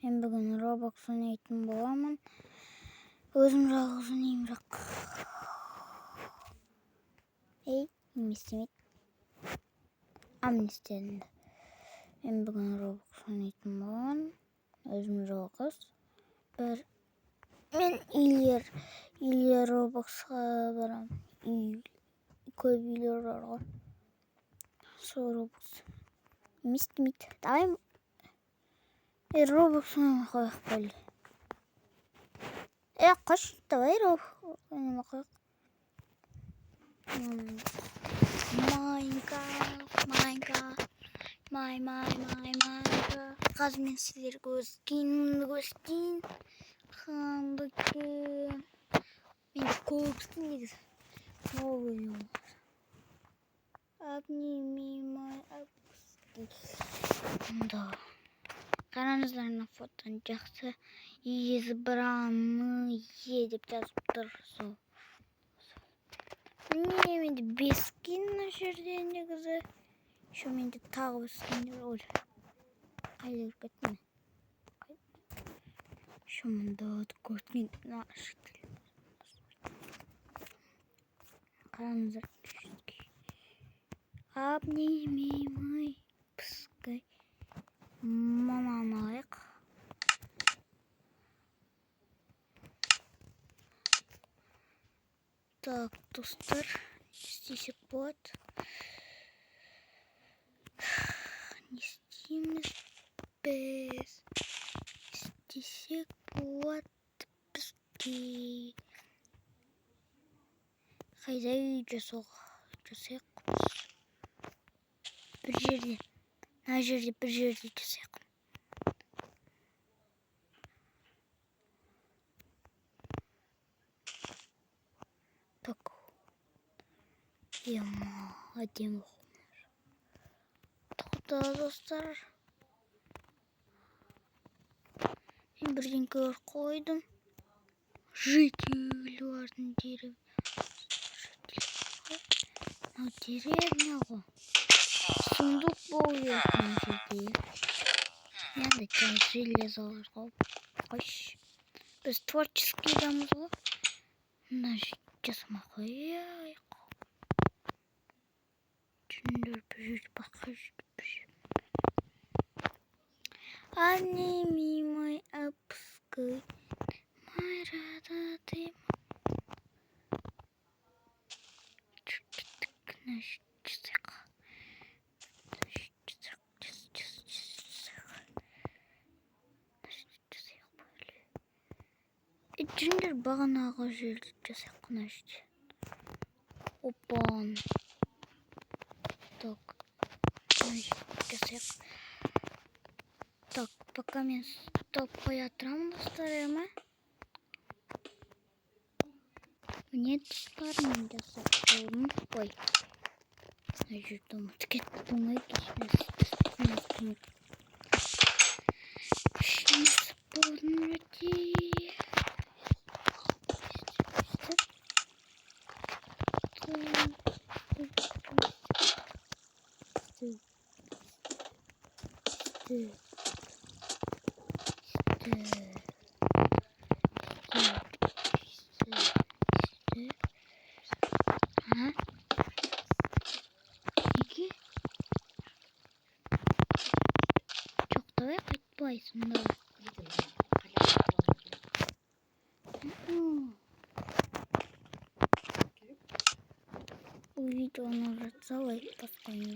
Мен бүгін Roblox ойнайтын боламын. Өзім жалғыз ойнаймын бірақ. Неме істемейді. Не істедім. Мен бүгін Roblox ойнайтын боламын. Өзім жалғыз. Мен Илья Roblox'a барамын. Көп үйлер бар ғой. Сол Roblox. Неме істемейді. Давай. Roblox ойнамай қояйық қой. Қош, давай Roblox ойнамай қояйық. Майнкрафт. Қазір мен сіздерге өз скинімді көрсетейін. Қандай күн. Мен көп скин негізі. Новый. Обними мой да. Қараңыздар мына фотоны жақсы. Избранные деп жазып тұр. Міне менде 5 скин мына жерде негізі. Еще менде тағы бір скиндер бар. Қайда кетті? Еще мында көрген қараңыздар. Обними мой пускай. Маманы алайық. Так, достар, істесек болады. Не істейміз біз? Істесек болады бізге. Қайда үй жасайық? Бір жерде. Мына жерде бір жерде жасайық. Так. Әдемі қоңыр. Тоқта достар. Мен бірдеңкелер қойдым. Жителердің деревня. Мынау деревня ғой. Сундук болу керек мына жерде. Енді железалар ғой. Қойш. Біз творческий адамыз ғой. Мына жасамай қояйық. Жүндер бір жерде басқа жерде. Обними мой пускай. Майрада ты. Жүндер бағанағы жерде жасайық қана жерде. Опан. Так. Жасайық. Так, пока мен стоп қоя тұрамын достарыма. Міне тұстарым жасайық. Ой. Жүрді ұмыт кетті болмай кешіміз. Давай қайтпайсың да. Видеоны жатса лайк баспаймын.